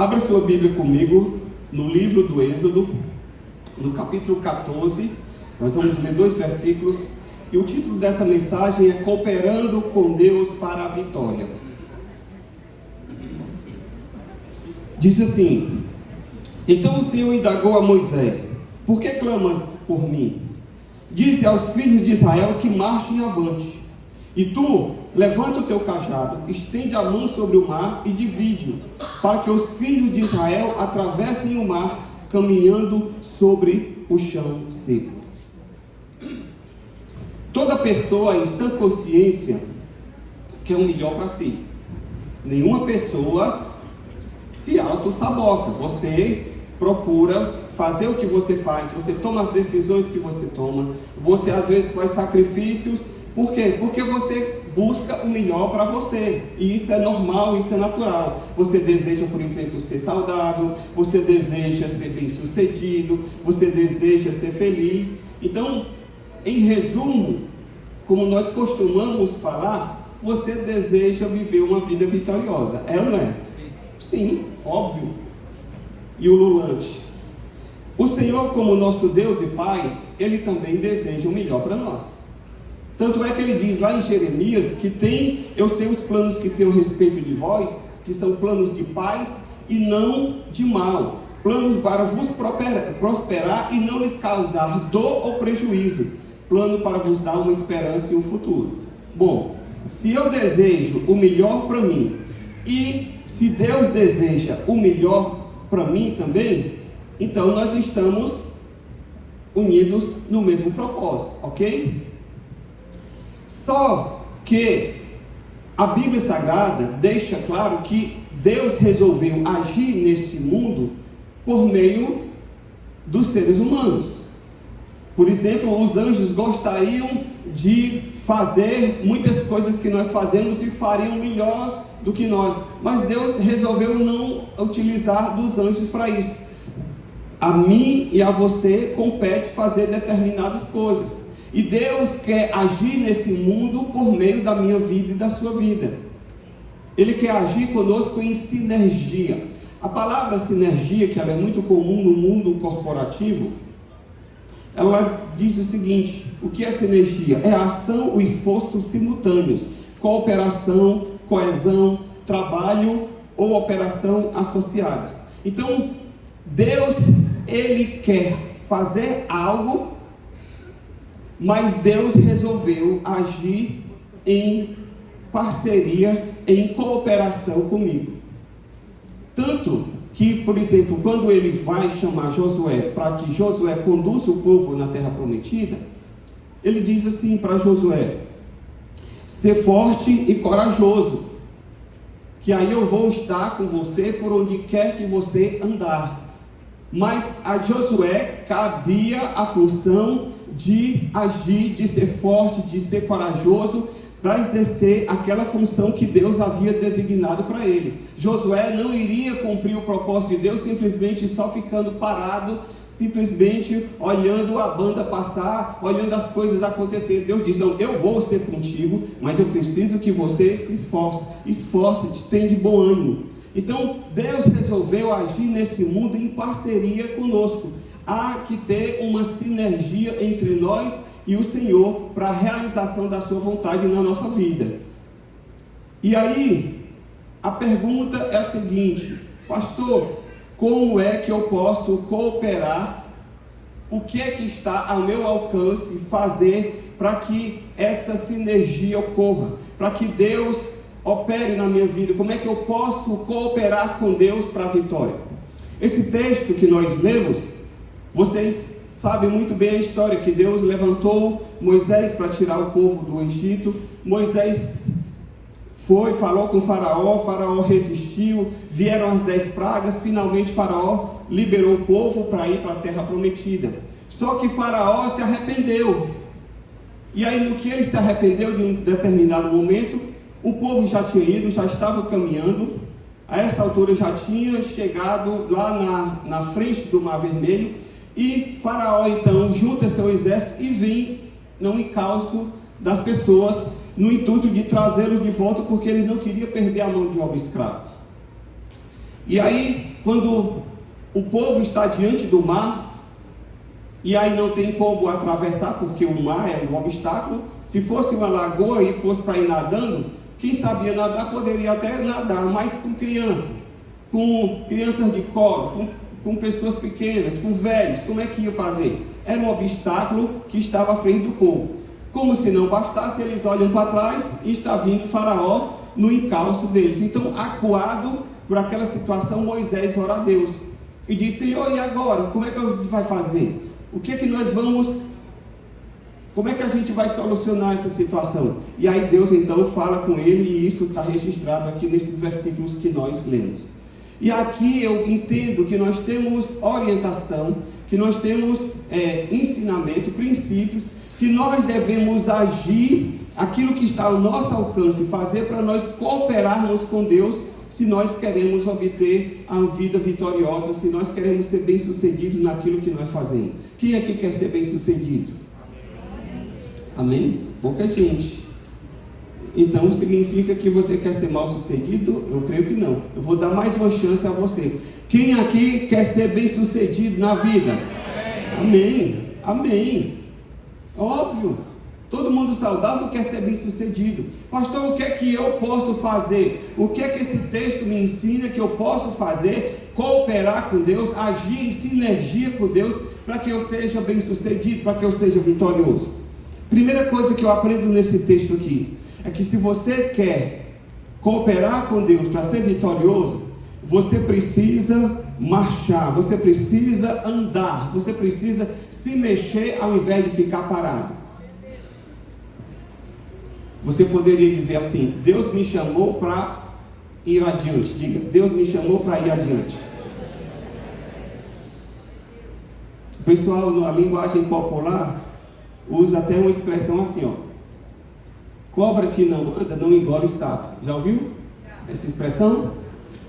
Abra sua Bíblia comigo no livro do Êxodo, no capítulo 14. Nós vamos ler 2 versículos. E o título dessa mensagem é Cooperando com Deus para a Vitória. Diz assim: Então o Senhor indagou a Moisés: Por que clamas por mim? Disse aos filhos de Israel que marchem avante. E tu, levanta o teu cajado, estende a mão sobre o mar e divide-o, para que os filhos de Israel atravessem o mar, caminhando sobre o chão seco. Toda pessoa em sã consciência quer o melhor para si. Nenhuma pessoa se auto-sabota. Você procura fazer o que você faz, você toma as decisões que você toma, você às vezes faz sacrifícios. Por quê? Porque você busca o melhor para você, e isso é normal, isso é natural. Você deseja, por exemplo, ser saudável, você deseja ser bem-sucedido, você deseja ser feliz. Então, em resumo, como nós costumamos falar, você deseja viver uma vida vitoriosa, é ou não é? Sim, óbvio. E o ululante: o Senhor, como nosso Deus e Pai, Ele também deseja o melhor para nós. Tanto é que Ele diz lá em Jeremias que eu sei os planos que tenho a respeito de vós, que são planos de paz e não de mal, planos para vos prosperar e não lhes causar dor ou prejuízo, plano para vos dar uma esperança e um futuro. Bom, se eu desejo o melhor para mim, e se Deus deseja o melhor para mim também, então nós estamos unidos no mesmo propósito, ok? Só que a Bíblia Sagrada deixa claro que Deus resolveu agir nesse mundo por meio dos seres humanos. Por exemplo, os anjos gostariam de fazer muitas coisas que nós fazemos e fariam melhor do que nós, mas Deus resolveu não utilizar dos anjos para isso. A mim e a você compete fazer determinadas coisas. E Deus quer agir nesse mundo por meio da minha vida e da sua vida. Ele quer agir conosco em sinergia. A palavra sinergia, que ela é muito comum no mundo corporativo, ela diz o seguinte: o que é sinergia? É a ação, o esforço simultâneos, cooperação, coesão, trabalho ou operação associadas. Então, Deus, Ele quer fazer algo, mas Deus resolveu agir em parceria, em cooperação comigo. Tanto que, por exemplo, quando Ele vai chamar Josué para que Josué conduza o povo na terra prometida, Ele diz assim para Josué: ser forte e corajoso, que aí eu vou estar com você por onde quer que você andar. Mas a Josué cabia a função de agir, de ser forte, de ser corajoso, para exercer aquela função que Deus havia designado para ele. Josué não iria cumprir o propósito de Deus simplesmente só ficando parado, simplesmente olhando a banda passar, olhando as coisas acontecer. Deus diz: não, eu vou ser contigo, mas eu preciso que você se esforce, tenha de bom ânimo. Então Deus resolveu agir nesse mundo em parceria conosco. Há que ter uma sinergia entre nós e o Senhor para a realização da sua vontade na nossa vida. E aí, a pergunta é a seguinte: pastor, como é que eu posso cooperar? O que é que está ao meu alcance fazer para que essa sinergia ocorra? Para que Deus opere na minha vida? Como é que eu posso cooperar com Deus para a vitória? Esse texto que nós lemos, vocês sabem muito bem a história, que Deus levantou Moisés para tirar o povo do Egito. Moisés falou com Faraó, Faraó resistiu, vieram as 10 pragas, finalmente Faraó liberou o povo para ir para a terra prometida. Só que Faraó se arrependeu. E aí, no que ele se arrependeu, de um determinado momento, o povo já tinha ido, já estava caminhando. A essa altura já tinha chegado lá na frente do Mar Vermelho. E Faraó então junta seu exército e vem no encalço das pessoas, no intuito de trazê-los de volta, porque ele não queria perder a mão de obra escrava. E aí, quando o povo está diante do mar, e aí não tem como atravessar, porque o mar é um obstáculo. Se fosse uma lagoa e fosse para ir nadando, quem sabia nadar poderia até nadar, mas com crianças de colo, com pessoas pequenas, com velhos, como é que ia fazer? Era um obstáculo que estava à frente do povo. Como se não bastasse, eles olham para trás e está vindo o faraó no encalço deles. Então, acuado por aquela situação, Moisés ora a Deus e disse: Senhor, e agora? Como é que a gente vai fazer? O que é que nós vamos... Como é que a gente vai solucionar essa situação? E aí Deus então fala com ele, e isso está registrado aqui nesses versículos que nós lemos. E aqui eu entendo que nós temos orientação, que nós temos ensinamento, princípios, que nós devemos agir aquilo que está ao nosso alcance, fazer para nós cooperarmos com Deus, se nós queremos obter a vida vitoriosa, se nós queremos ser bem-sucedidos naquilo que nós fazemos. Quem aqui quer ser bem-sucedido? Amém? Pouca gente. Então significa que você quer ser mal-sucedido? Eu creio que não. Eu vou dar mais uma chance a você. Quem aqui quer ser bem-sucedido na vida? Amém. Amém. Óbvio. Todo mundo saudável quer ser bem-sucedido. Pastor, o que é que eu posso fazer? O que é que esse texto me ensina que eu posso fazer? Cooperar com Deus, agir em sinergia com Deus, para que eu seja bem-sucedido, para que eu seja vitorioso. Primeira coisa que eu aprendo nesse texto aqui, é que se você quer cooperar com Deus para ser vitorioso, você precisa marchar, você precisa andar, você precisa se mexer ao invés de ficar parado. Você poderia dizer assim: Deus me chamou para ir adiante. Diga: Deus me chamou para ir adiante. O pessoal, na linguagem popular, usa até uma expressão assim, ó: cobra que não anda não engole sapo. Já ouviu essa expressão?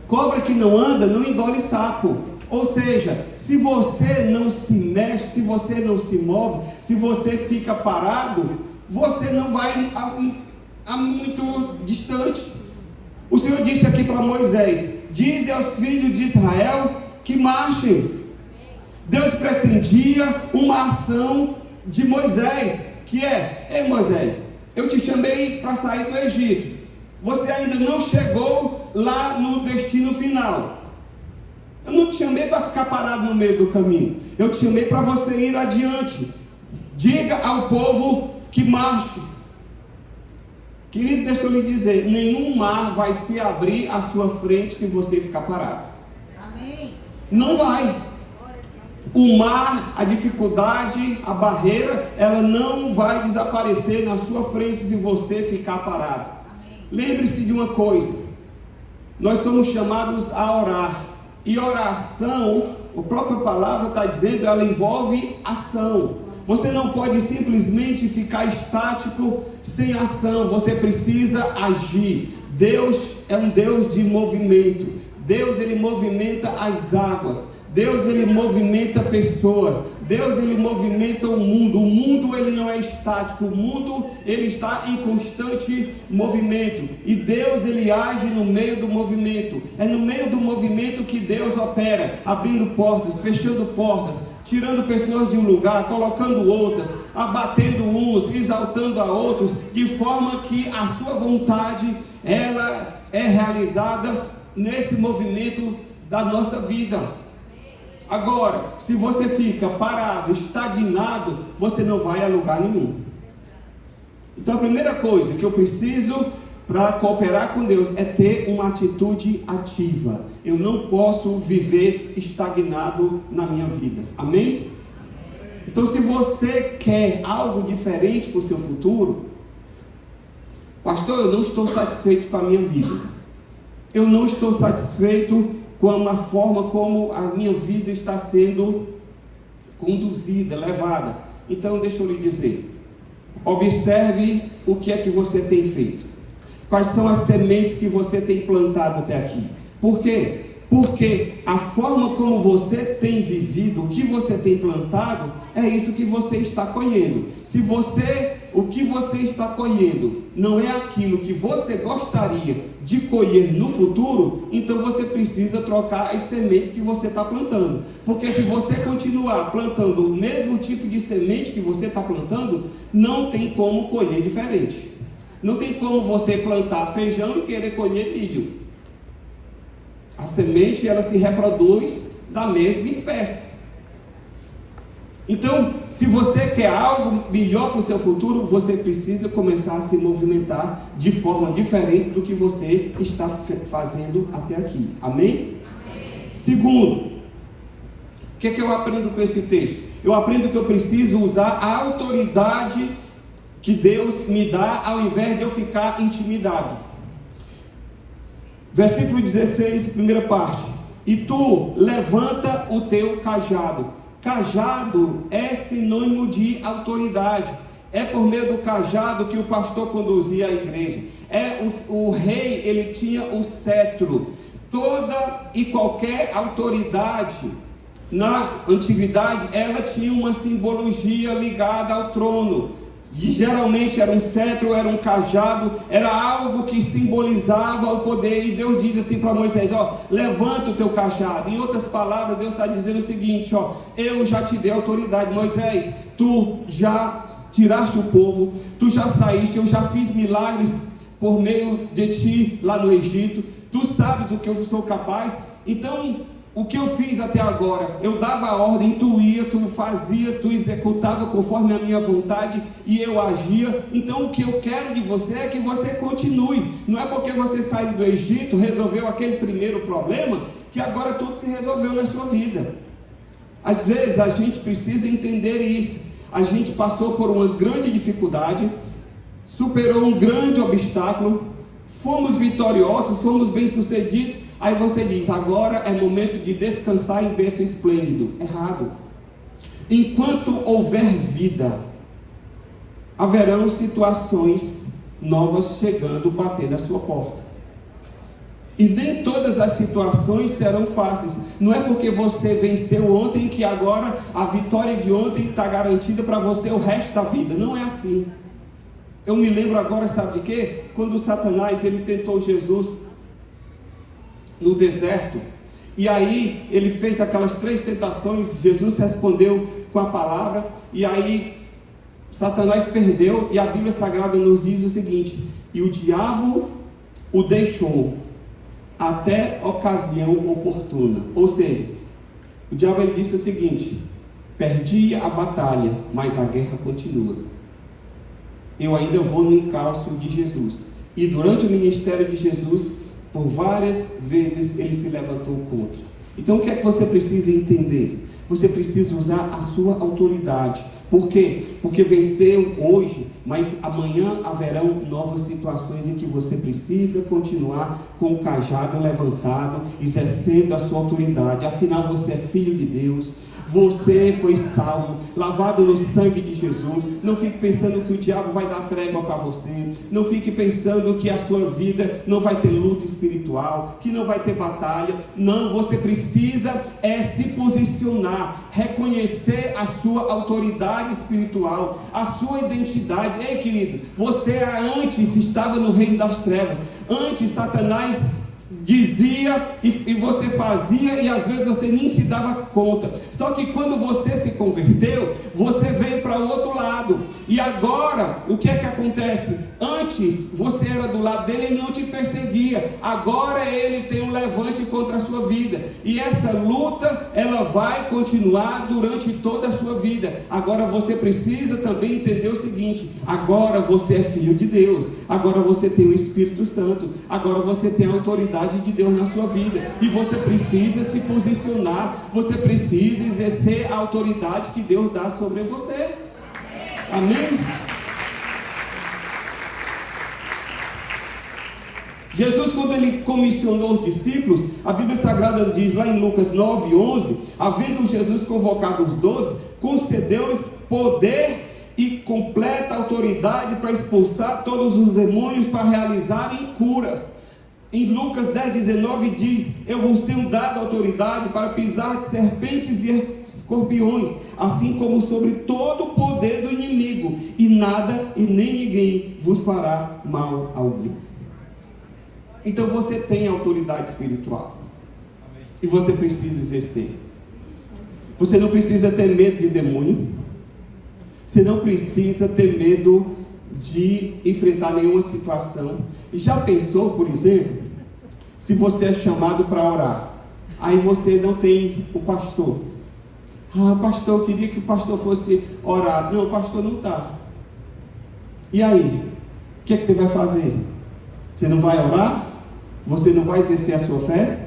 Cobra que não anda não engole sapo. Ou seja, se você não se mexe, se você não se move, se você fica parado, você não vai a muito distante. O Senhor disse aqui para Moisés: dize aos filhos de Israel que marchem. Deus pretendia uma ação de Moisés, que é: ei Moisés, eu te chamei para sair do Egito, você ainda não chegou lá no destino final. Eu não te chamei para ficar parado no meio do caminho, eu te chamei para você ir adiante. Diga ao povo que marche. Querido, deixa eu lhe dizer, nenhum mar vai se abrir à sua frente se você ficar parado. Amém. Não vai. O mar, a dificuldade, a barreira, ela não vai desaparecer na sua frente se você ficar parado. Lembre-se de uma coisa: nós somos chamados a orar, e oração, a própria palavra está dizendo, ela envolve ação. Você não pode simplesmente ficar estático sem ação, você precisa agir. Deus é um Deus de movimento. Deus, ele movimenta as águas. Deus, ele movimenta pessoas. Deus, ele movimenta o mundo. O mundo, ele não é estático. O mundo, ele está em constante movimento. E Deus, ele age no meio do movimento. É no meio do movimento que Deus opera, abrindo portas, fechando portas, tirando pessoas de um lugar, colocando outras, abatendo uns, exaltando a outros, de forma que a sua vontade, ela é realizada nesse movimento da nossa vida. Agora, se você fica parado, estagnado, você não vai a lugar nenhum. Então a primeira coisa que eu preciso para cooperar com Deus é ter uma atitude ativa. Eu não posso viver estagnado na minha vida. Amém? Então, se você quer algo diferente para o seu futuro, pastor, eu não estou satisfeito com a minha vida. Eu não estou satisfeito com a forma como a minha vida está sendo conduzida, levada. Então, deixa eu lhe dizer, observe o que é que você tem feito. Quais são as sementes que você tem plantado até aqui? Por quê? Porque a forma como você tem vivido, o que você tem plantado, é isso que você está colhendo. Se você o que você está colhendo não é aquilo que você gostaria de colher no futuro, então você precisa trocar as sementes que você está plantando. Porque se você continuar plantando o mesmo tipo de semente que você está plantando, não tem como colher diferente. Não tem como você plantar feijão e querer colher milho. A semente, ela se reproduz da mesma espécie. Então, se você quer algo melhor para o seu futuro, você precisa começar a se movimentar de forma diferente do que você está fazendo até aqui. Amém? Segundo, o que é que eu aprendo com esse texto? Eu aprendo que eu preciso usar a autoridade que Deus me dá, ao invés de eu ficar intimidado. Versículo 16, primeira parte. E tu levanta o teu cajado. Cajado é sinônimo de autoridade. É por meio do cajado que o pastor conduzia a igreja. O rei, ele tinha o cetro. Toda e qualquer autoridade na antiguidade, ela tinha uma simbologia ligada ao trono. E geralmente era um cetro, era um cajado, era algo que simbolizava o poder. E Deus diz assim para Moisés: levanta o teu cajado. Em outras palavras, Deus está dizendo o seguinte: eu já te dei autoridade, Moisés, tu já tiraste o povo, tu já saíste, eu já fiz milagres por meio de ti lá no Egito, tu sabes o que eu sou capaz. Então, o que eu fiz até agora, eu dava a ordem, tu ia, tu fazia, tu executava conforme a minha vontade e eu agia. Então o que eu quero de você é que você continue. Não é porque você saiu do Egito, resolveu aquele primeiro problema, que agora tudo se resolveu na sua vida. Às vezes a gente precisa entender isso. A gente passou por uma grande dificuldade, superou um grande obstáculo, fomos vitoriosos, fomos bem-sucedidos. Aí você diz: agora é momento de descansar em berço esplêndido. Errado. Enquanto houver vida, haverão situações novas chegando, batendo à sua porta. E nem todas as situações serão fáceis. Não é porque você venceu ontem que agora a vitória de ontem está garantida para você o resto da vida. Não é assim. Eu me lembro agora, sabe de quê? Quando Satanás, ele tentou Jesus no deserto, e aí ele fez aquelas 3 tentações. Jesus respondeu com a palavra, e aí Satanás perdeu, e a Bíblia Sagrada nos diz o seguinte: e o diabo o deixou até ocasião oportuna. Ou seja, o diabo, ele disse o seguinte: perdi a batalha, mas a guerra continua. Eu ainda vou no encalço de Jesus. E durante o ministério de Jesus, por várias vezes ele se levantou contra. Então o que é que você precisa entender? Você precisa usar a sua autoridade. Por quê? Porque venceu hoje, mas amanhã haverão novas situações em que você precisa continuar com o cajado levantado, exercendo a sua autoridade. Afinal, você é filho de Deus. Você foi salvo, lavado no sangue de Jesus. Não fique pensando que o diabo vai dar trégua para você. Não fique pensando que a sua vida não vai ter luta espiritual, que não vai ter batalha. Não, você precisa se posicionar, reconhecer a sua autoridade espiritual, a sua identidade. Ei, querido, você antes estava no reino das trevas. Antes Satanás dizia e você fazia, e às vezes você nem se dava conta. Só que quando você se converteu, você veio para o outro lado. E agora, o que é que acontece? Antes você era do lado dele, ele não te perseguia. Agora ele tem um levante contra a sua vida. E essa luta, ela vai continuar durante toda a sua vida. Agora você precisa também entender o seguinte: agora você é filho de Deus. Agora você tem o Espírito Santo. Agora você tem a autoridade de Deus na sua vida. E você precisa se posicionar. Você precisa exercer a autoridade que Deus dá sobre você. Amém? Jesus, quando ele comissionou os discípulos, a Bíblia Sagrada diz lá em Lucas 9:11, havendo Jesus convocado os 12, concedeu-lhes poder e completa autoridade para expulsar todos os demônios, para realizarem curas. Em Lucas 10:19 diz: eu vos tenho dado autoridade para pisar de serpentes e escorpiões, assim como sobre todo o poder do inimigo, e nada e nem ninguém vos fará mal algum. Então você tem autoridade espiritual. E você precisa exercer. Você não precisa ter medo de demônio. Você não precisa ter medo de enfrentar nenhuma situação. E já pensou, por exemplo, se você é chamado para orar, aí você não tem o pastor. Pastor, eu queria que o pastor fosse orar. Não, o pastor não está. E aí? O que é que você vai fazer? Você não vai orar? Você não vai exercer a sua fé?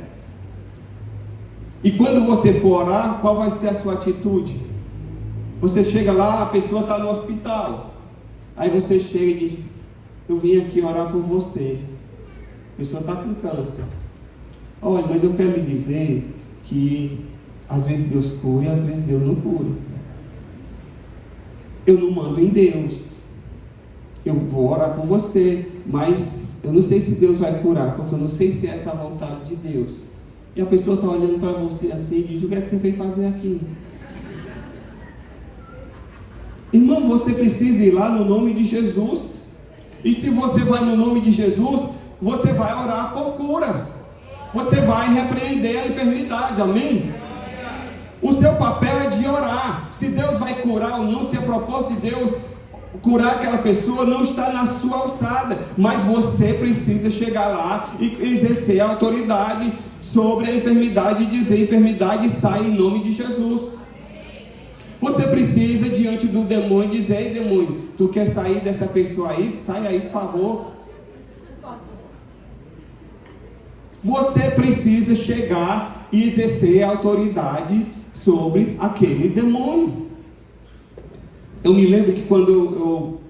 E quando você for orar, qual vai ser a sua atitude? Você chega lá, a pessoa está no hospital. Aí você chega e diz: eu vim aqui orar por você. A pessoa está com câncer. Olha, mas eu quero lhe dizer que às vezes Deus cura e às vezes Deus não cura. Eu não mando em Deus. Eu vou orar por você, mas eu não sei se Deus vai curar, porque eu não sei se é essa a vontade de Deus. E a pessoa está olhando para você assim e diz: o que é que você veio fazer aqui? Irmão, você precisa ir lá no nome de Jesus. E se você vai no nome de Jesus, você vai orar por cura. Você vai repreender a enfermidade, amém? O seu papel é de orar. Se Deus vai curar ou não, se a propósito de Deus curar aquela pessoa, não está na sua alçada. Mas você precisa chegar lá e exercer a autoridade sobre a enfermidade e dizer: enfermidade, sai em nome de Jesus. Você precisa, diante do demônio, dizer: ei, demônio, tu quer sair dessa pessoa aí? Sai aí, por favor. Você precisa chegar e exercer a autoridade sobre aquele demônio. Eu me lembro que quando eu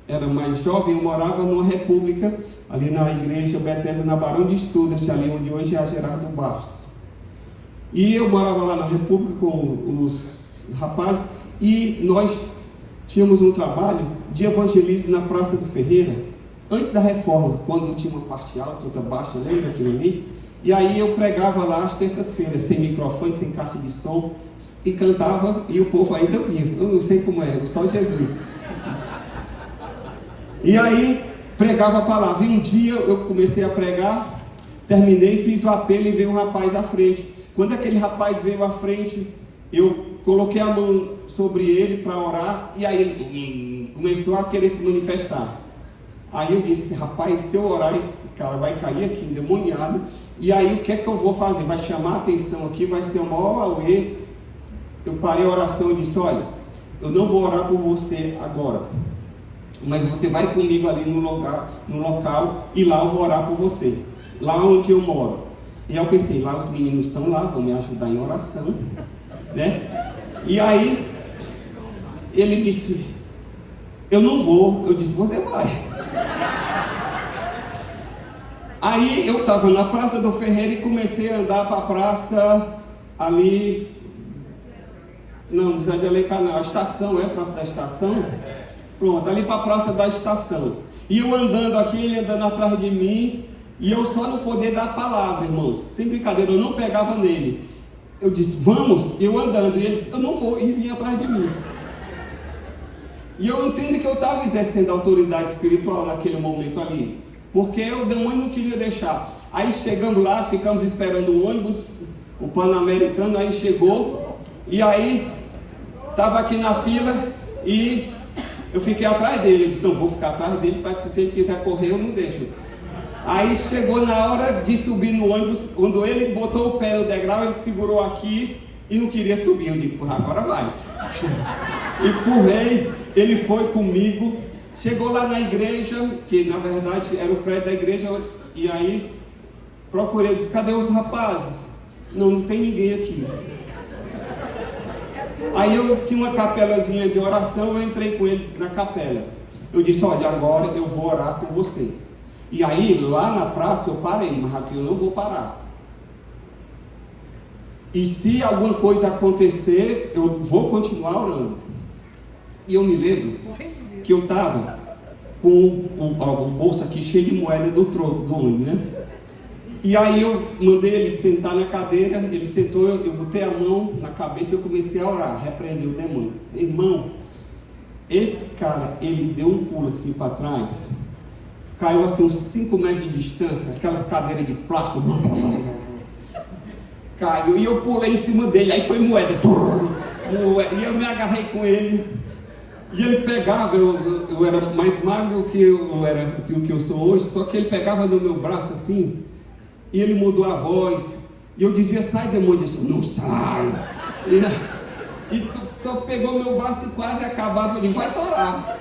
era mais jovem, eu morava numa república, ali na igreja Bethesda, na Barão de Estudas, ali onde hoje é a Gerardo Bastos. E eu morava lá na república com os rapazes, e nós tínhamos um trabalho de evangelismo na Praça do Ferreira, antes da reforma, quando tinha uma parte alta, outra baixa, lembra aquilo ali? E aí eu pregava lá às terças-feiras, sem microfone, sem caixa de som, e cantava, e o povo ainda vinha. Eu não sei como é, só Jesus. E aí pregava a palavra. E um dia eu comecei a pregar, terminei, fiz o apelo e veio um rapaz à frente. Quando aquele rapaz veio à frente, eu coloquei a mão sobre ele para orar, e aí ele começou a querer se manifestar. Aí eu disse: rapaz, se eu orar, esse cara vai cair aqui endemoniado. E aí o que é que eu vou fazer? Vai chamar a atenção aqui, vai ser o maior auê. Eu parei a oração e disse: olha, eu não vou orar por você agora, mas você vai comigo ali no local, e lá eu vou orar por você, lá onde eu moro. E eu pensei: lá os meninos estão lá, vão me ajudar em oração, né? E aí ele disse: eu não vou. Eu disse: você vai. Aí eu estava na Praça do Ferreira e comecei a andar para a praça ali, não, José de Alencar não, a estação, é a Praça da Estação? Pronto, ali para a Praça da Estação. E eu andando aqui, ele andando atrás de mim, e eu só no poder da palavra, irmãos, sem brincadeira, eu não pegava nele. Eu disse: vamos, eu andando, e ele disse: eu não vou, e vinha atrás de mim. E eu entendo que eu estava exercendo autoridade espiritual naquele momento ali, porque o demônio não queria deixar. Aí chegamos lá, ficamos esperando o ônibus, o Pan-Americano, aí chegou, e aí estava aqui na fila, e eu fiquei atrás dele. Eu disse: não, vou ficar atrás dele, para que se ele quiser correr eu não deixo. Aí chegou na hora de subir no ônibus, quando ele botou o pé no degrau, ele segurou aqui e não queria subir. Eu digo: agora vai. Empurrei, ele foi comigo, chegou lá na igreja, que na verdade era o prédio da igreja, e aí procurei, disse: cadê os rapazes? Não tem ninguém aqui. Aí eu tinha uma capelazinha de oração, eu entrei com ele na capela. Eu disse: olha, agora eu vou orar com você. E aí lá na praça eu parei, mas aqui eu não vou parar. E se alguma coisa acontecer, eu vou continuar orando. E eu me lembro que eu estava com um bolso aqui cheio de moeda do troco do ônibus, né? E aí eu mandei ele sentar na cadeira, ele sentou, eu botei a mão na cabeça e eu comecei a orar, repreender o demônio. Irmão, esse cara, ele deu um pulo assim para trás, caiu assim uns 5 metros de distância, aquelas cadeiras de plástico, caiu, e eu pulei em cima dele, aí foi moeda, e eu me agarrei com ele, e ele pegava, eu era mais magro do que eu sou hoje, só que ele pegava no meu braço assim, e ele mudou a voz, e eu dizia, sai demônio, eu disse, não sai, e só pegou meu braço e quase acabava, eu disse, vai torar,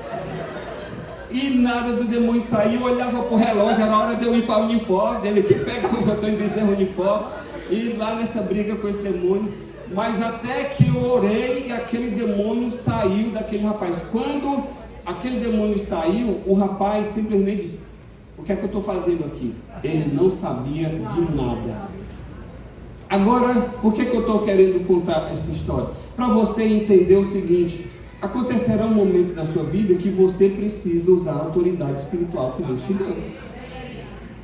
e nada do demônio sair, eu olhava pro relógio, era hora de eu ir para o uniforme, ele tinha que pegar o botão de bezerro uniforme, e lá nessa briga com esse demônio, mas até que eu orei, aquele demônio saiu daquele rapaz. Quando aquele demônio saiu, o rapaz simplesmente disse, o que é que eu estou fazendo aqui? Ele não sabia de nada. Agora, por que eu estou querendo contar essa história? Para você entender o seguinte, acontecerão momentos na sua vida que você precisa usar a autoridade espiritual que Deus te deu.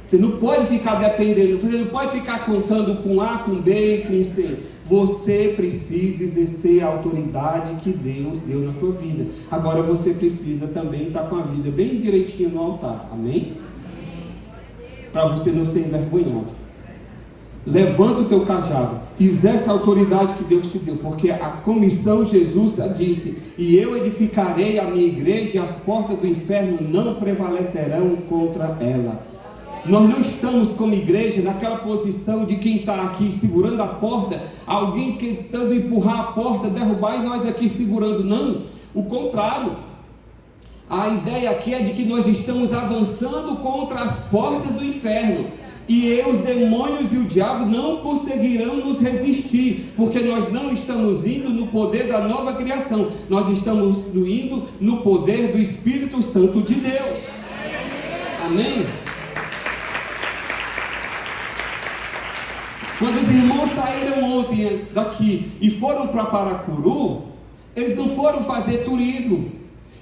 Você não pode ficar dependendo, você não pode ficar contando com A, com B e com C. Você precisa exercer a autoridade que Deus deu na tua vida. Agora você precisa também estar com a vida bem direitinho no altar. Amém? Para você não ser envergonhado. Levanta o teu cajado. Exerce a autoridade que Deus te deu. Porque a comissão Jesus já disse, e eu edificarei a minha igreja e as portas do inferno não prevalecerão contra ela. Nós não estamos como igreja naquela posição de quem está aqui segurando a porta, alguém tentando empurrar a porta, derrubar e nós aqui segurando. Não, o contrário. A ideia aqui é de que nós estamos avançando contra as portas do inferno. E os demônios e o diabo não conseguirão nos resistir, porque nós não estamos indo no poder da nova criação, nós estamos indo no poder do Espírito Santo de Deus. Amém? Quando os irmãos saíram ontem daqui e foram para Paracuru, eles não foram fazer turismo,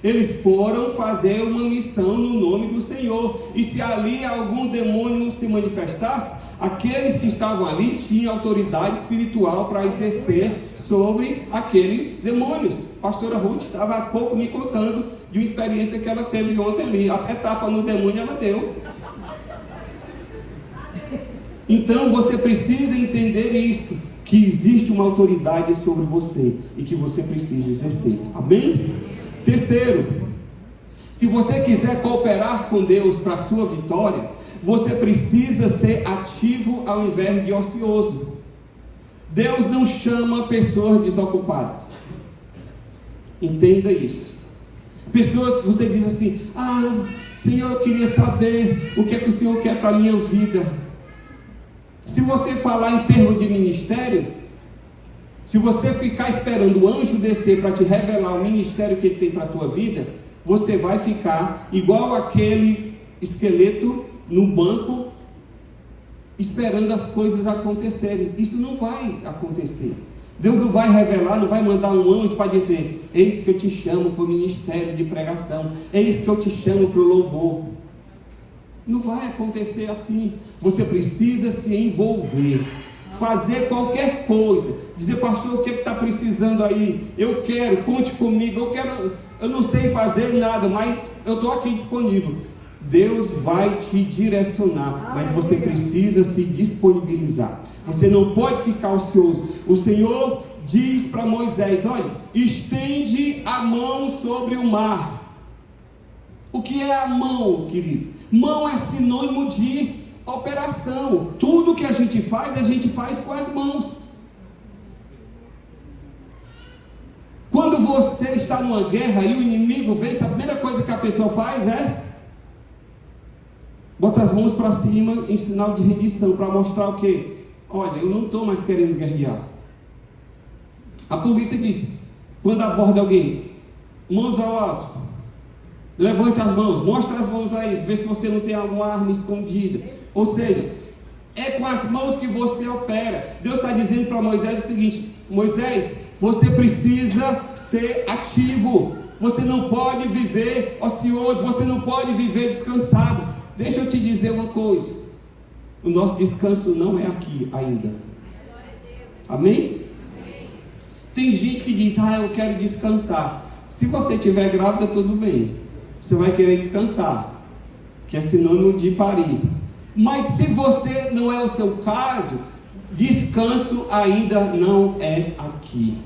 eles foram fazer uma missão no nome do Senhor. E se ali algum demônio se manifestasse, aqueles que estavam ali tinham autoridade espiritual para exercer sobre aqueles demônios. A pastora Ruth estava há pouco me contando de uma experiência que ela teve ontem ali, até tapa no demônio ela deu. Então você precisa entender isso, que existe uma autoridade sobre você e que você precisa exercer. Amém? Terceiro, se você quiser cooperar com Deus para a sua vitória, você precisa ser ativo ao invés de ocioso. Deus não chama pessoas desocupadas. Entenda isso. Pessoa, você diz assim, Senhor, eu queria saber o que é que o Senhor quer para a minha vida. Se você falar em termos de ministério, se você ficar esperando o anjo descer para te revelar o ministério que ele tem para a tua vida, você vai ficar igual aquele esqueleto no banco, esperando as coisas acontecerem. Isso não vai acontecer. Deus não vai revelar, não vai mandar um anjo para dizer, eis que eu te chamo para o ministério de pregação, eis que eu te chamo para o louvor. Não vai acontecer assim. Você precisa se envolver, fazer qualquer coisa, dizer, pastor, o que está precisando aí? Eu quero, conte comigo, eu não sei fazer nada, mas eu estou aqui disponível. Deus vai te direcionar, mas você precisa se disponibilizar. Você não pode ficar ocioso. O Senhor diz para Moisés, olha, estende a mão sobre o mar. O que é a mão, querido? Mão é sinônimo de operação. Tudo que a gente faz com as mãos. Quando você está numa guerra e o inimigo vem, a primeira coisa que a pessoa faz é bota as mãos para cima em sinal de rendição, para mostrar o quê? Olha, eu não estou mais querendo guerrear. A polícia diz, quando aborda alguém, mãos ao alto, levante as mãos, mostre as mãos aí, vê se você não tem alguma arma escondida. Ou seja, é com as mãos que você opera. Deus está dizendo para Moisés o seguinte, Moisés, você precisa ser ativo. Você não pode viver ocioso, você não pode viver descansado. Deixa eu te dizer uma coisa. o nosso descanso não é aqui ainda. Amém? Tem gente que diz, eu quero descansar. Se você estiver grávida, tudo bem. Você vai querer descansar, que é sinônimo de parir. Mas se você não é o seu caso, descanso ainda não é aqui.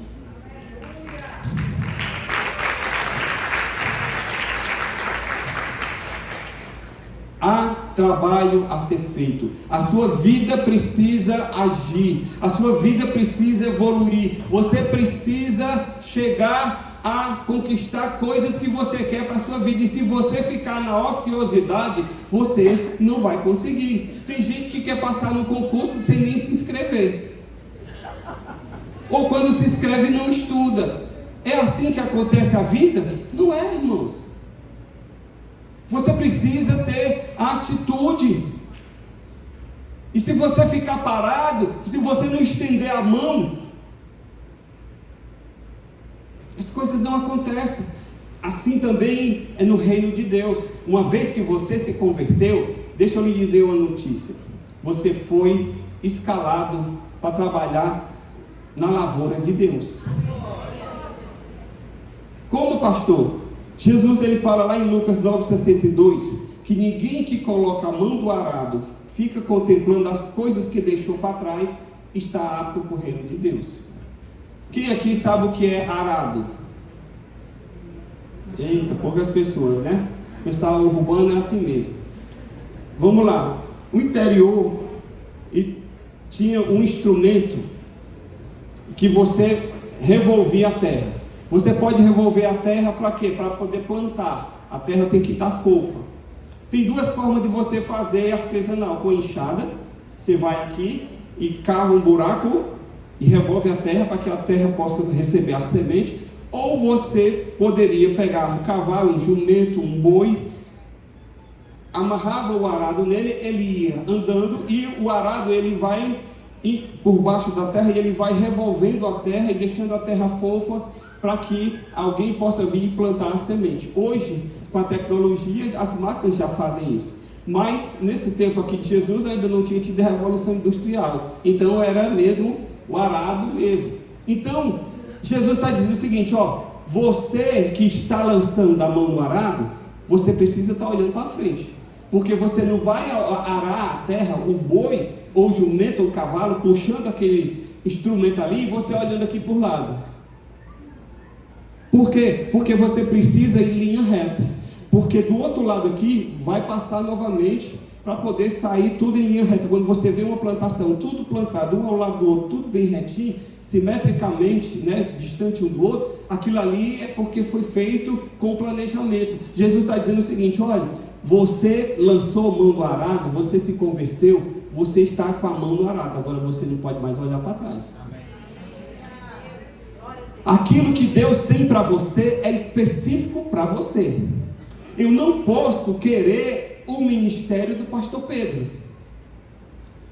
Há trabalho a ser feito. A sua vida precisa agir. A sua vida precisa evoluir. Você precisa chegar a conquistar coisas que você quer para a sua vida. E se você ficar na ociosidade, você não vai conseguir. Tem gente que quer passar no concurso sem nem se inscrever. Ou quando se inscreve não estuda. É assim que acontece a vida? Não é, irmãos. Você precisa ter atitude. E se você ficar parado, se você não estender a mão, as coisas não acontecem. Assim também é no reino de Deus. Uma vez que você se converteu, deixa eu lhe dizer uma notícia. Você foi escalado para trabalhar na lavoura de Deus. Como, pastor? Jesus ele fala lá em Lucas 9,62 que ninguém que coloca a mão do arado fica contemplando as coisas que deixou para trás está apto para o reino de Deus. Quem aqui sabe o que é arado? Eita, poucas pessoas, né? O pessoal urbano é assim mesmo. Vamos lá. O interior tinha um instrumento que você revolvia a terra. Você pode revolver a terra para quê? Para poder plantar. A terra tem que estar fofa. Tem duas formas de você fazer artesanal. Com enxada, você vai aqui e cava um buraco e revolve a terra para que a terra possa receber a semente. Ou você poderia pegar um cavalo, um jumento, um boi, amarrava o arado nele, ele ia andando e o arado ele vai por baixo da terra e ele vai revolvendo a terra e deixando a terra fofa para que alguém possa vir e plantar a semente. Hoje, com a tecnologia, as máquinas já fazem isso. Mas, nesse tempo aqui de Jesus, ainda não tinha tido a revolução industrial. Então, era mesmo o arado mesmo. Então, Jesus está dizendo o seguinte, você que está lançando a mão no arado, você precisa estar olhando para frente. Porque você não vai arar a terra, o boi, ou o jumento, ou o cavalo, puxando aquele instrumento ali, e você olhando aqui por lado. Por quê? Porque você precisa ir em linha reta. Porque do outro lado aqui, vai passar novamente para poder sair tudo em linha reta. Quando você vê uma plantação, tudo plantado, um ao lado do outro, tudo bem retinho, simetricamente, né, distante um do outro, aquilo ali é porque foi feito com planejamento. Jesus está dizendo o seguinte, olha, você lançou a mão do arado, você se converteu, você está com a mão no arado, agora você não pode mais olhar para trás. Aquilo que Deus tem para você é específico para você. Eu não posso querer o ministério do pastor Pedro.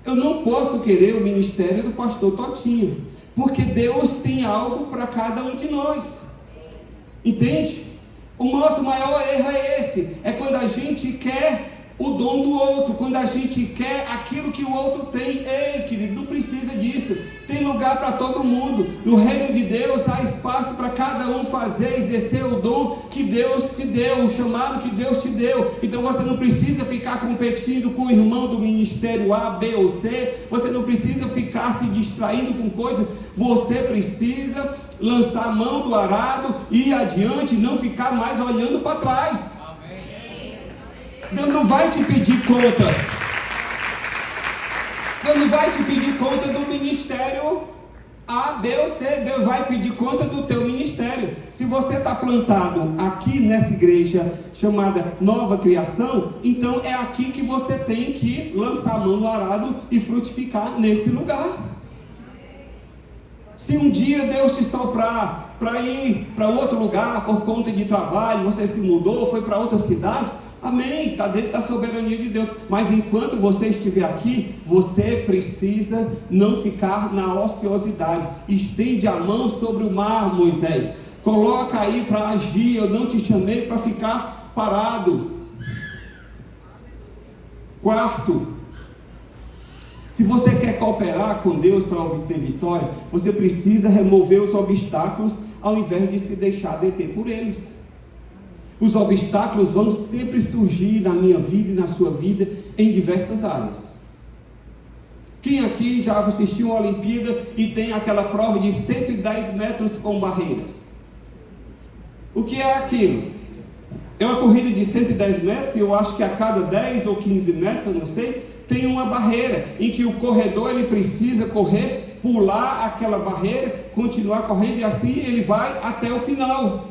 Eu não posso querer o ministério do pastor Totinho. Porque Deus tem algo para cada um de nós. Entende? O nosso maior erro é esse. É quando a gente quer o dom do outro, quando a gente quer aquilo que o outro tem. Ei, querido, não precisa disso. Tem lugar para todo mundo. No reino de Deus há espaço para cada um fazer, exercer o dom que Deus te deu, o chamado que Deus te deu. Então você não precisa ficar competindo com o irmão do ministério A, B ou C. Você não precisa ficar se distraindo com coisas. Você precisa lançar a mão do arado, ir adiante, não ficar mais olhando para trás. Deus não vai te pedir contas. Deus não vai te pedir conta do ministério A, B ou C. Deus vai pedir conta do teu ministério. Se você está plantado aqui nessa igreja chamada Nova Criação, então é aqui que você tem que lançar a mão no arado e frutificar nesse lugar. Se um dia Deus te soprar para ir para outro lugar por conta de trabalho, você se mudou, foi para outra cidade, amém, está dentro da soberania de Deus. Mas enquanto você estiver aqui, você precisa não ficar na ociosidade. Estende a mão sobre o mar, Moisés. Coloca aí para agir. Eu não te chamei para ficar parado. Quarto, Se você quer cooperar com Deus para obter vitória, você precisa remover os obstáculos ao invés de se deixar deter por eles. Os obstáculos vão sempre surgir na minha vida e na sua vida em diversas áreas. Quem aqui já assistiu uma Olimpíada e tem aquela prova de 110 metros com barreiras? O que é aquilo? É uma corrida de 110 metros e eu acho que a cada 10 ou 15 metros, eu não sei, tem uma barreira em que o corredor ele precisa correr, pular aquela barreira, continuar correndo e assim ele vai até o final.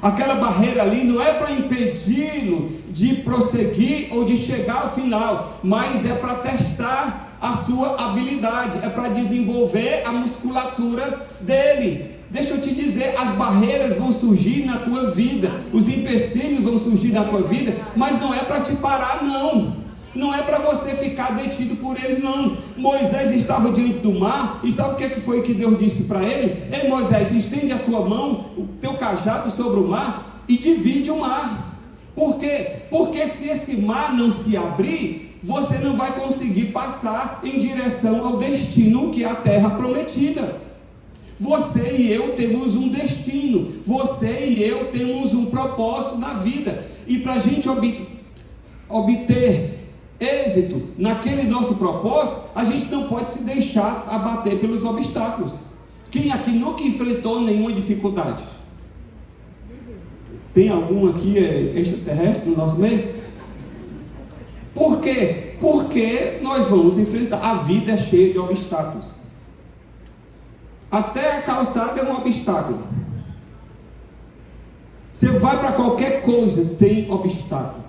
Aquela barreira ali não é para impedi-lo de prosseguir ou de chegar ao final, mas é para testar a sua habilidade, é para desenvolver a musculatura dele. Deixa eu te dizer, as barreiras vão surgir na tua vida, os empecilhos vão surgir na tua vida, mas não é para te parar não. Não é para você ficar detido por eles não. Moisés estava diante do mar, e sabe o que foi que Deus disse para ele? Ei Moisés, estende a tua mão, o teu cajado sobre o mar, e divide o mar. Por quê? Porque se esse mar não se abrir, você não vai conseguir passar em direção ao destino que é a terra prometida. Você e eu temos um destino, você e eu temos um propósito na vida, e para a gente obter êxito naquele nosso propósito, a gente não pode se deixar abater pelos obstáculos. Quem aqui nunca enfrentou nenhuma dificuldade? Tem algum aqui extraterrestre no nosso meio? Por quê? Porque nós vamos enfrentar. A vida é cheia de obstáculos. Até a calçada é um obstáculo. Você vai para qualquer coisa, tem obstáculo.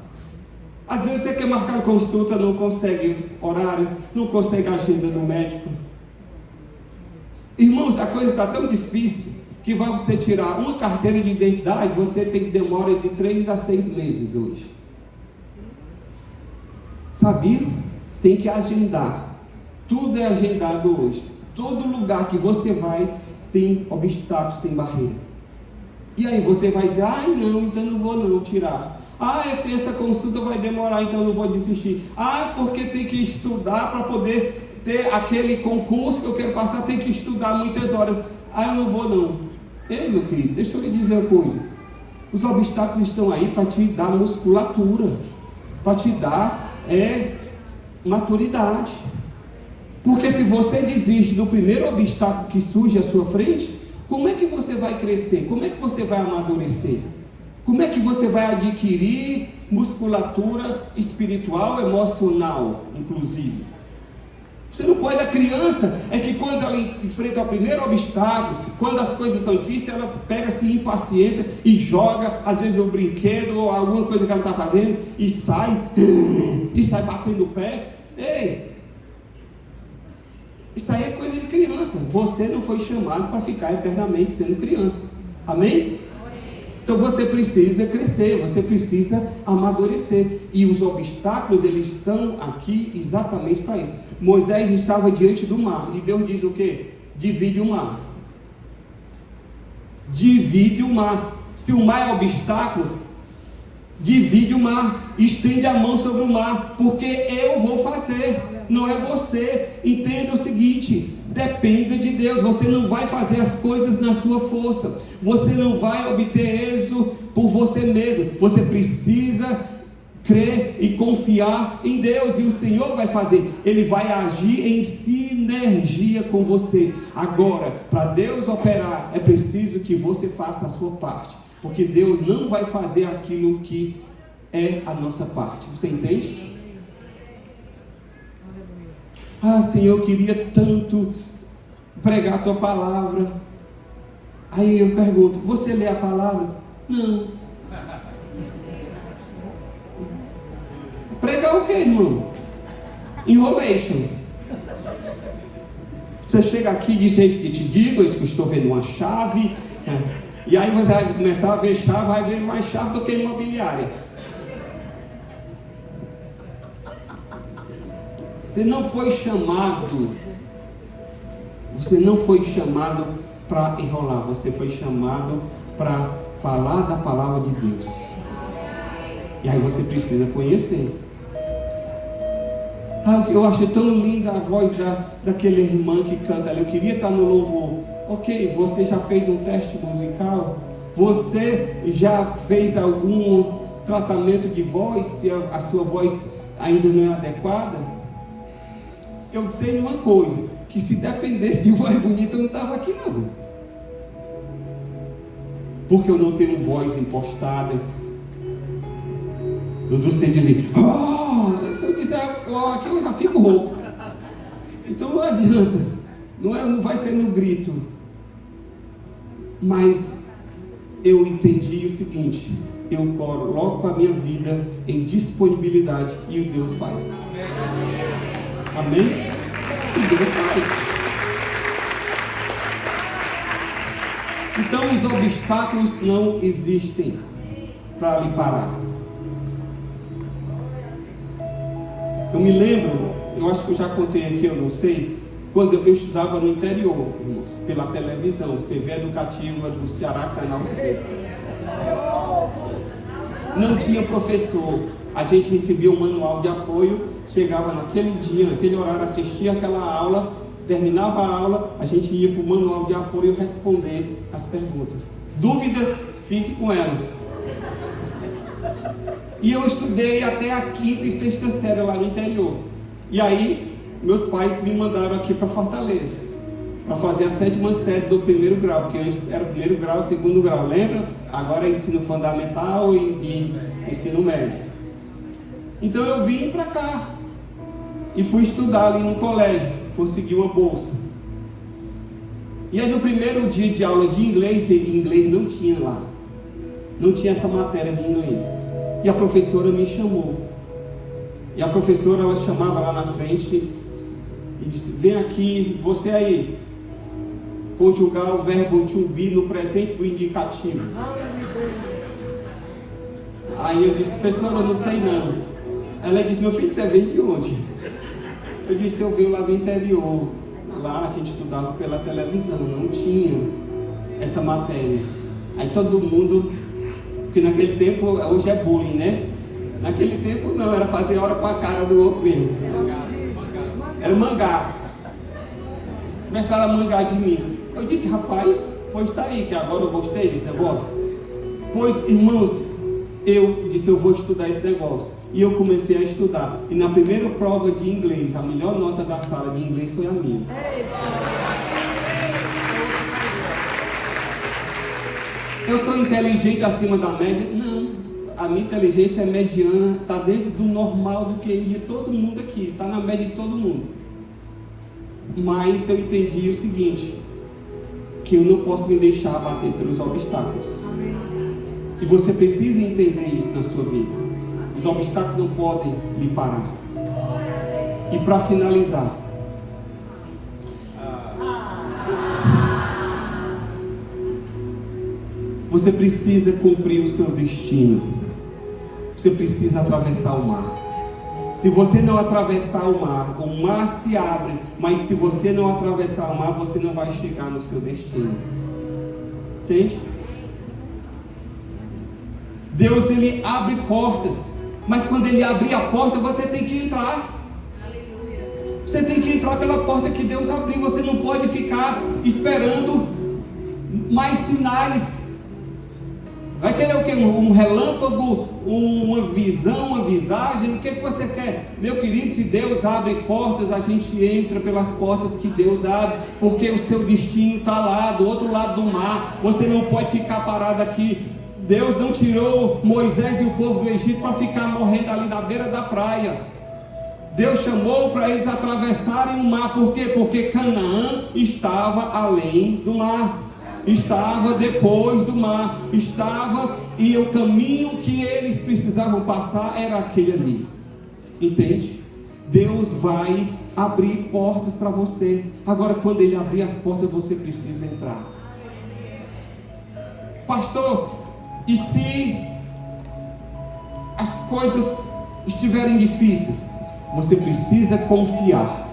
Às vezes você quer marcar consulta, não consegue horário, não consegue agenda do médico. Irmãos, a coisa está tão difícil que vai você tirar uma carteira de identidade, você tem que demorar de 3 a 6 meses hoje. Sabia? Tem que agendar. Tudo é agendado hoje. Todo lugar que você vai tem obstáculos, tem barreira. E aí você vai dizer, ai não, então não vou não tirar. Ah, ter essa consulta vai demorar, então não vou desistir. Ah, porque tem que estudar para poder ter aquele concurso que eu quero passar, tem que estudar muitas horas. Ah, eu não vou não. Ei, meu querido, deixa eu lhe dizer uma coisa. Os obstáculos estão aí para te dar musculatura, para te dar maturidade. Porque se você desiste do primeiro obstáculo que surge à sua frente, como é que você vai crescer? Como é que você vai amadurecer? Como é que você vai adquirir musculatura espiritual, emocional, inclusive? Você não pode, a criança, é que quando ela enfrenta o primeiro obstáculo, quando as coisas estão difíceis, ela pega-se impaciente e joga, às vezes, um brinquedo ou alguma coisa que ela está fazendo, e sai batendo o pé. Ei! Isso aí é coisa de criança. Você não foi chamado para ficar eternamente sendo criança. Amém? Então você precisa crescer, você precisa amadurecer. E os obstáculos, eles estão aqui exatamente para isso. Moisés estava diante do mar. E Deus diz o quê? Divide o mar. Divide o mar. Se o mar é obstáculo, divide o mar. Estende a mão sobre o mar. Porque eu vou fazer. Não é você. Entenda o seguinte: dependa de Deus. Você não vai fazer as coisas na sua força. Você não vai obter êxito por você mesmo. Você precisa crer e confiar em Deus. E o Senhor vai fazer. Ele vai agir em sinergia com você. Agora, para Deus operar, é preciso que você faça a sua parte. Porque Deus não vai fazer aquilo que é a nossa parte. Você entende? Ah, Senhor, eu queria tanto pregar a tua palavra. Aí eu pergunto, você lê a palavra? Não. Pregar o que, irmão? Enrolation. Você chega aqui e diz, gente que te digo, eu estou vendo uma chave, e aí você vai começar a ver chave, vai ver mais chave do que imobiliária. Você não foi chamado para enrolar, você foi chamado para falar da palavra de Deus. E aí você precisa conhecer. Eu acho tão linda a voz daquele irmã que canta ali. Eu queria estar no louvor. Ok, você já fez um teste musical? Você já fez algum tratamento de voz? Se a sua voz ainda não é adequada? Eu sei uma coisa, que se dependesse de voz bonita, eu não estava aqui não. Porque eu não tenho voz impostada. Eu não sei dizer, se eu disser aqui eu já fico rouco. Então não adianta, não vai ser no grito. Mas eu entendi o seguinte: eu coloco a minha vida em disponibilidade e o Deus faz. Amém? E Deus faz. Então os obstáculos não existem para lhe parar. Eu me lembro, eu acho que eu já contei aqui, eu não sei, quando eu estudava no interior, irmãos, pela televisão, TV educativa do Ceará, Canal C. Não tinha professor, a gente recebia um manual de apoio, chegava naquele dia, naquele horário, assistia aquela aula, terminava a aula, a gente ia para o manual de apoio responder as perguntas. Dúvidas, fique com elas. E eu estudei até a 5ª e 6ª série lá no interior. E aí, meus pais me mandaram aqui para Fortaleza, para fazer a 7ª série do 1º grau, porque antes era 1º grau, 2º grau, lembra? Agora é ensino fundamental e ensino médio. Então eu vim para cá e fui estudar ali no colégio, consegui uma bolsa. E aí no primeiro dia de aula de inglês, inglês não tinha lá, não tinha essa matéria de inglês. E a professora me chamou. E a professora, ela chamava lá na frente e disse: vem aqui, você aí, conjugar o verbo to be no presente do indicativo. Aí eu disse: professora, eu não sei não. Ela disse: meu filho, você vem de onde? Eu disse: eu venho lá do interior. Lá a gente estudava pela televisão, não tinha essa matéria. Aí todo mundo, porque naquele tempo, hoje é bullying, né? Naquele tempo não, era fazer hora com a cara do outro mesmo. Era mangar. Começaram a mangar de mim. Eu disse: rapaz, pois tá aí, que agora eu gostei desse negócio. Pois, irmãos, eu disse: eu vou estudar esse negócio. E eu comecei a estudar. E na primeira prova de inglês, a melhor nota da sala de inglês foi a minha. Eu sou inteligente acima da média? Não. A minha inteligência é mediana, está dentro do normal do QI de todo mundo aqui, está na média de todo mundo. Mas eu entendi o seguinte, que eu não posso me deixar abater pelos obstáculos. E você precisa entender isso na sua vida. Os obstáculos não podem lhe parar. E para finalizar, você precisa cumprir o seu destino. Você precisa atravessar o mar. Se você não atravessar o mar se abre. Mas se você não atravessar o mar, você não vai chegar no seu destino. Entende? Deus, ele abre portas. Mas quando ele abrir a porta, você tem que entrar. Você tem que entrar pela porta que Deus abriu. Você não pode ficar esperando mais sinais. Vai querer o quê? Um relâmpago, uma visão, uma visagem? O que você quer? Meu querido, se Deus abre portas, a gente entra pelas portas que Deus abre, porque o seu destino está lá, do outro lado do mar. Você não pode ficar parado aqui. Deus não tirou Moisés e o povo do Egito para ficar morrendo ali na beira da praia. Deus chamou para eles atravessarem o mar. Por quê? Porque Canaã estava além do mar. Estava depois do mar, e o caminho que eles precisavam passar era aquele ali. Entende? Deus vai abrir portas para você. Agora, quando Ele abrir as portas, você precisa entrar. Pastor, e se as coisas estiverem difíceis? Você precisa confiar.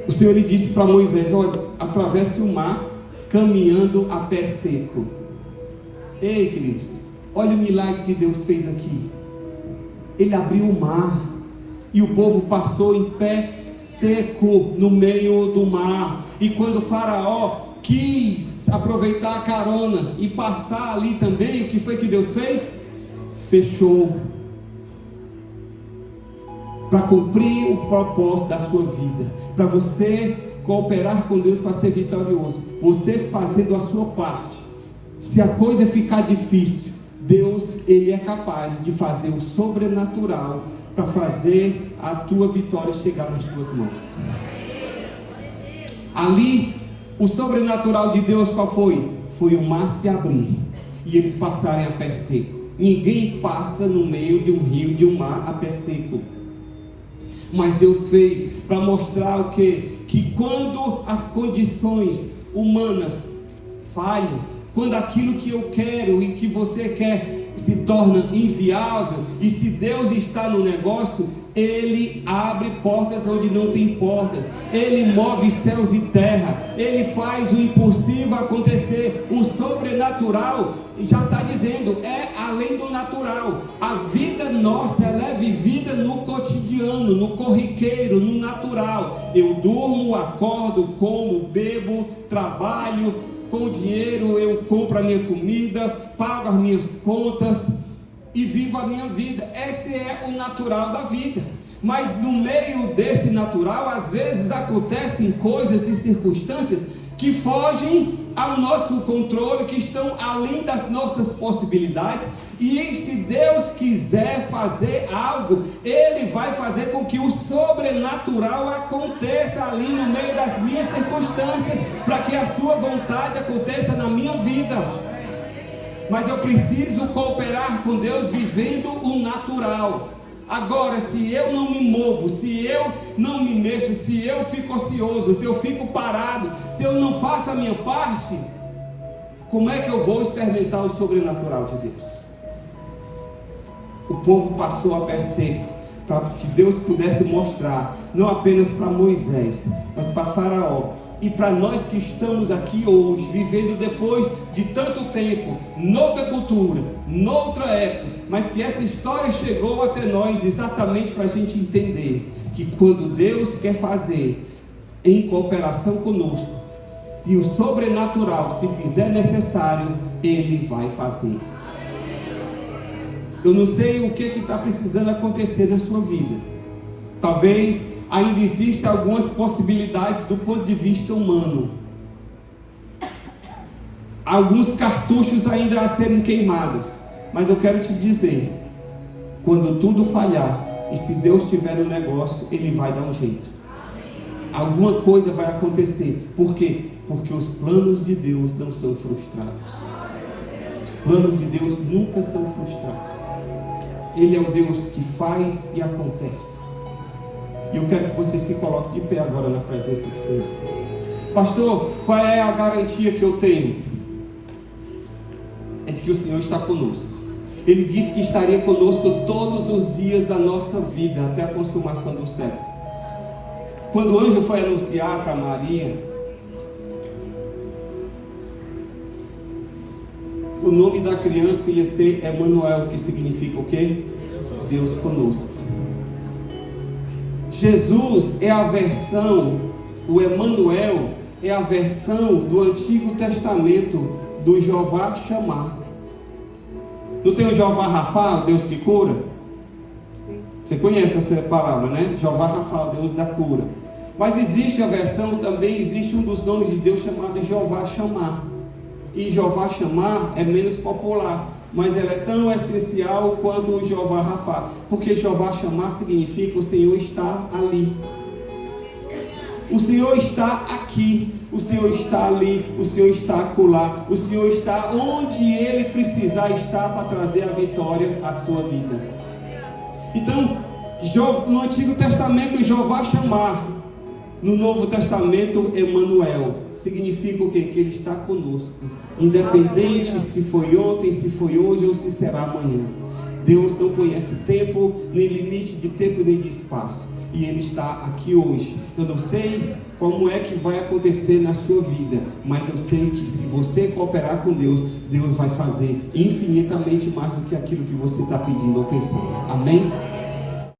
O Senhor lhe disse para Moisés: olha, atravesse o mar caminhando a pé seco. Ei, queridos, olha o milagre que Deus fez aqui. Ele abriu o mar. E o povo passou em pé seco no meio do mar. E quando o faraó quis aproveitar a carona e passar ali também, o que foi que Deus fez? Fechou. Para cumprir o propósito da sua vida, para você cooperar com Deus para ser vitorioso, você fazendo a sua parte. Se a coisa ficar difícil, Deus, Ele é capaz de fazer o sobrenatural para fazer a tua vitória chegar nas tuas mãos. Ali, o sobrenatural de Deus qual foi? Foi o mar se abrir e eles passarem a pé seco. Ninguém passa no meio de um rio, de um mar a pé seco. Mas Deus fez para mostrar o quê? Que quando as condições humanas falham, quando aquilo que eu quero e que você quer se torna inviável, e se Deus está no negócio, Ele abre portas onde não tem portas, Ele move céus e terra, Ele faz o impossível acontecer. O sobrenatural já está dizendo, é além do natural. A vida nossa, ela é vivida no cotidiano, no corriqueiro, no natural. Eu durmo, acordo, como, bebo, trabalho, com o dinheiro eu compro a minha comida, pago as minhas contas e vivo a minha vida. Esse é o natural da vida. Mas no meio desse natural, às vezes acontecem coisas e circunstâncias que fogem ao nosso controle, que estão além das nossas possibilidades. E se Deus quiser fazer algo, Ele vai fazer com que o sobrenatural aconteça ali no meio das minhas circunstâncias, para que a sua vontade aconteça na minha vida. Mas eu preciso cooperar com Deus vivendo o natural. Agora, se eu não me movo, se eu não me mexo, se eu fico ocioso, se eu fico parado, se eu não faço a minha parte, como é que eu vou experimentar o sobrenatural de Deus? O povo passou a pé seco, para que Deus pudesse mostrar, não apenas para Moisés, mas para Faraó, e para nós que estamos aqui hoje, vivendo depois de tanto tempo, noutra cultura, noutra época, mas que essa história chegou até nós exatamente para a gente entender que quando Deus quer fazer em cooperação conosco, se o sobrenatural se fizer necessário, Ele vai fazer. Eu não sei o que está precisando acontecer na sua vida. Talvez ainda existam algumas possibilidades do ponto de vista humano. Alguns cartuchos ainda a serem queimados. Mas eu quero te dizer, quando tudo falhar, e se Deus estiver no negócio, Ele vai dar um jeito. Alguma coisa vai acontecer. Por quê? Porque os planos de Deus não são frustrados. Os planos de Deus nunca são frustrados. Ele é o Deus que faz e acontece. E eu quero que você se coloque de pé agora na presença do Senhor. Pastor, qual é a garantia que eu tenho? É de que o Senhor está conosco. Ele disse que estaria conosco todos os dias da nossa vida, até a consumação do século. Quando o anjo foi anunciar para Maria, o nome da criança ia ser Emanuel, que significa o quê? Deus conosco. Jesus é a versão, o Emanuel é a versão do Antigo Testamento do Jeová Shammah. Não tem o Jeová Rafa, o Deus que cura? Você conhece essa palavra, né? Jeová Rafa, o Deus da cura. Mas existe a versão, também existe um dos nomes de Deus chamado Jeová Shammah. E Jeová Shammah é menos popular, mas ela é tão essencial quanto o Jeová Rafa, porque Jeová Shammah significa o Senhor está ali. O Senhor está aqui, o Senhor está ali, o Senhor está acolá, o Senhor está onde Ele precisar estar para trazer a vitória à sua vida. Então, no Antigo Testamento, Jeová Shammah, no Novo Testamento, Emanuel, significa o quê? Que Ele está conosco, independente se foi ontem, se foi hoje ou se será amanhã. Deus não conhece tempo, nem limite de tempo, nem de espaço. E Ele está aqui hoje. Eu não sei como é que vai acontecer na sua vida, mas eu sei que se você cooperar com Deus, Deus vai fazer infinitamente mais do que aquilo que você está pedindo ou pensando. Amém?